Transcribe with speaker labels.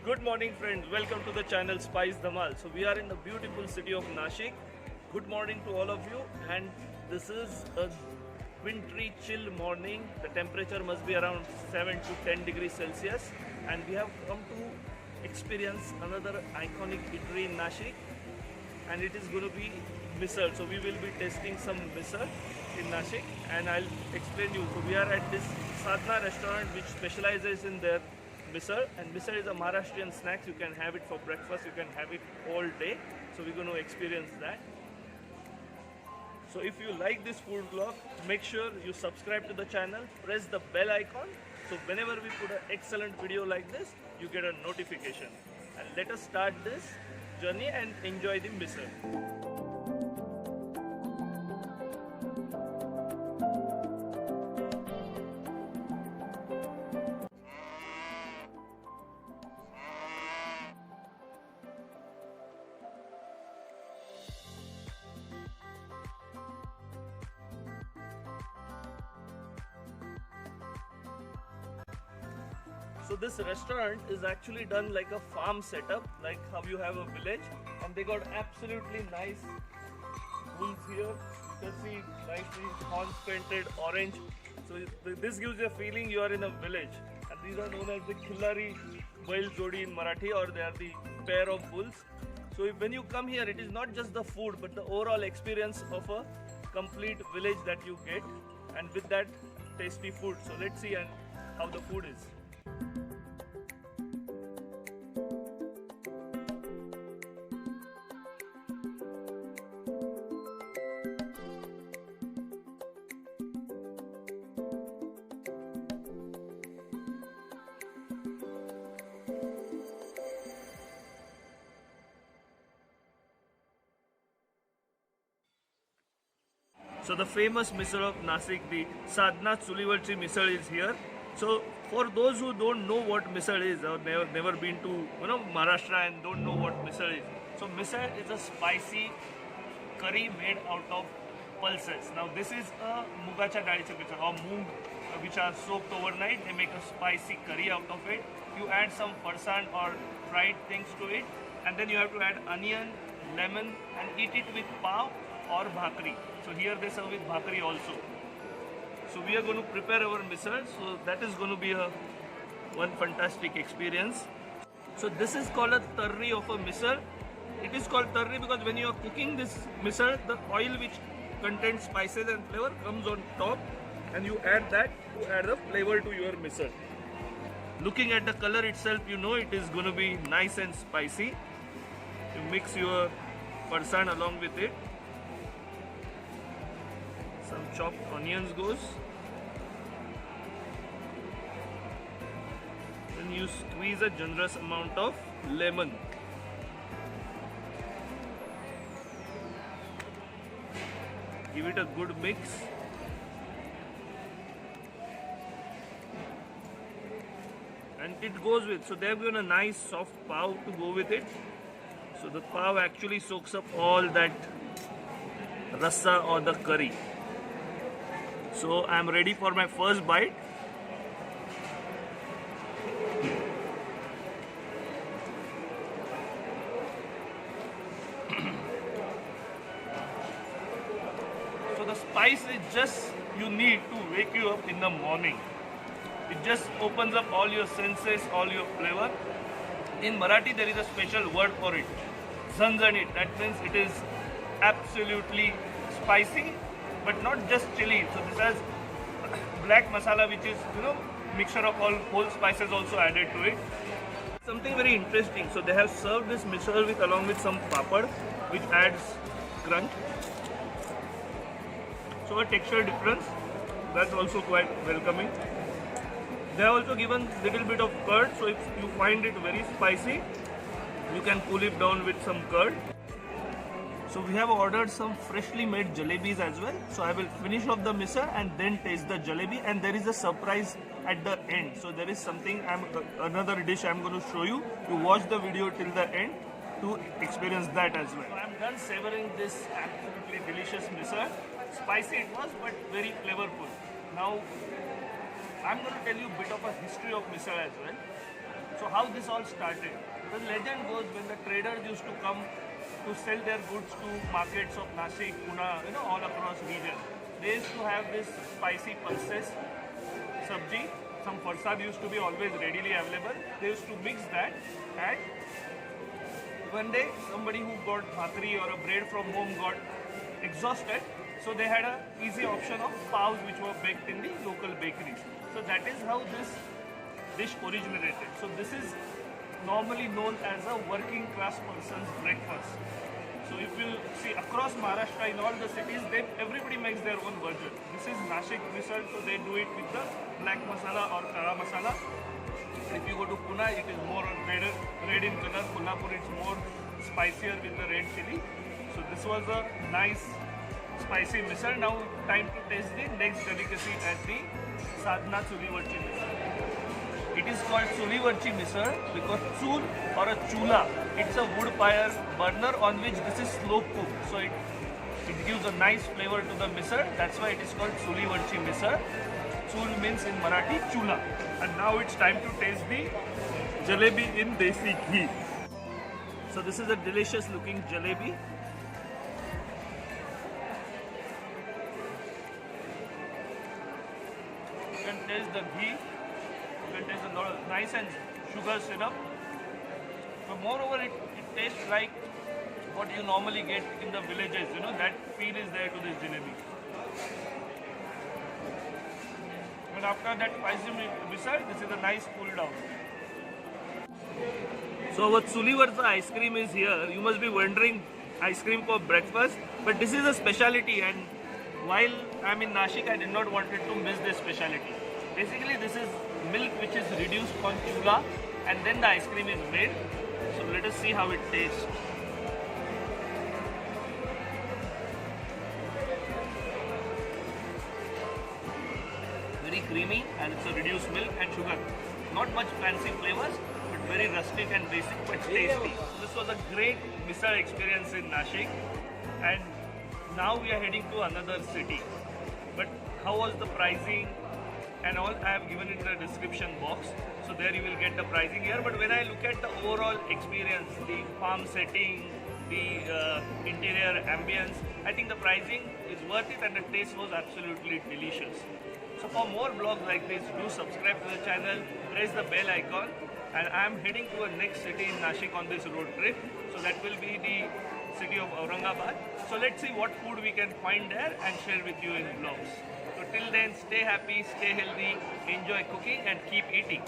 Speaker 1: Good morning friends, welcome to the channel Spice Dhamal. So we are in the beautiful city of Nashik. Good morning to all of you, and this is a wintry chill morning. The temperature must be around 7 to 10 degrees Celsius, and we have come to experience another iconic eatery in Nashik, and it is going to be misal. So we will be tasting some misal in Nashik, and I'll explain you. So we are at this Sadhna restaurant which specializes in their misal, and misal is a Maharashtrian snack. You can have it for breakfast, you can have it all day. So we're going to experience that. So if you like this food vlog, make sure you subscribe to the channel, press the bell icon, so whenever we put an excellent video like this, you get a notification. And let us start this journey and enjoy the misal. So this restaurant is actually done like a farm setup, like how you have a village, and they got absolutely nice bulls here. You can see nicely horns painted orange. So this gives you a feeling you are in a village. And these are known as the Khillari Bail Jodi in Marathi, or they are the pair of bulls. So when you come here, it is not just the food, but the overall experience of a complete village that you get, and with that tasty food. So let's see how the food is. So the famous misal of Nashik, the Sadhna Chulivarchi misal, is here. So for those who don't know what misal is, or never been to Maharashtra and don't know what misal is, so misal is a spicy curry made out of pulses. Now this is a mugacha dalicha misal, or moong, which are soaked overnight. They make a spicy curry out of it. You add some farsan or fried things to it, and then you have to add onion, lemon, and eat it with pav or bhakri. So here they serve with bhakri also. So we are going to prepare our misal. So that is going to be one fantastic experience. So this is called a tarri of a misal. It is called tarri because when you are cooking this misal, the oil which contains spices and flavor comes on top, and you add that to add the flavor to your misal. Looking at the color itself, you know it is going to be nice and spicy. You mix your farsan along with it. Some chopped onions goes. Then you squeeze a generous amount of lemon. Give it a good mix. And it goes with, so they have given a nice soft pav to go with it. So the pav actually soaks up all that rasa or the curry. So I am ready for my first bite. So the spice is just you need to wake you up in the morning. It just opens up all your senses, all your flavor. In Marathi there is a special word for it, zanzanit. That means it is absolutely spicy, but not just chili. So this has black masala, which is mixture of all whole spices also added to it. Something very interesting. So they have served this misal with along with some papad, which adds crunch. So a texture difference, that's also quite welcoming. They have also given little bit of curd. So if you find it very spicy, you can cool it down with some curd. So we have ordered some freshly made jalebis as well. So I will finish off the misal and then taste the jalebi, and there is a surprise at the end. So there is something, another dish I'm going to show you. You watch the video till the end to experience that as well. So I'm done savoring this absolutely delicious misal. Spicy it was, but very flavorful. Now I'm going to tell you a bit of a history of misal as well. So how this all started? The legend goes when the traders used to come to sell their goods to markets of Nashik, Pune, all across region. They used to have this spicy pulses, sabji, some farsad used to be always readily available. They used to mix that, and one day somebody who got bhatri or a bread from home got exhausted, so they had a easy option of paos which were baked in the local bakeries. So that is how this dish originated. So this is normally known as a working class person's breakfast. So if you see across Maharashtra in all the cities, everybody makes their own version. This is Nashik misal, so they do it with the black masala or kara masala. If you go to Pune, it is more red in color. Kolhapur, it's more spicier with the red chili. So this was a nice spicy misal. Now time to taste the next delicacy at the Sadhna Chulivarchi misal. It is called Chulivarchi misal because chul or a chula, it's a wood fire burner on which this is slow cooked. So it gives a nice flavor to the misal. That's why it is called Chulivarchi misal. Chul means in Marathi chula. And now it's time to taste the jalebi in desi ghee. So this is a delicious looking jalebi. You can taste the ghee. You can taste a lot of nice and sugar syrup. But moreover, it tastes like what you normally get in the villages. That feel is there to this jalebi. And after that spicy misal, this is a nice cool down. So our Chulivarcha ice cream is here. You must be wondering, ice cream for breakfast, but this is a speciality, and while I'm in Nashik, I did not want to miss this speciality. Basically, this is milk which is reduced on chula, and then the ice cream is made. So let us see how it tastes. Very creamy, and it's a reduced milk and sugar. Not much fancy flavors, but very rustic and basic, but tasty. So this was a great misal experience in Nashik, and now we are heading to another city. But how was the pricing and all, I have given in the description box, so there you will get the pricing here. But when I look at the overall experience, the farm setting, the interior ambience, I think the pricing is worth it and the taste was absolutely delicious. So for more vlogs like this, do subscribe to the channel, press the bell icon, and I am heading to a next city in Nashik on this road trip. So that will be the city of Aurangabad. So let's see what food we can find there and share with you in vlogs. So till then, stay happy, stay healthy, enjoy cooking and keep eating.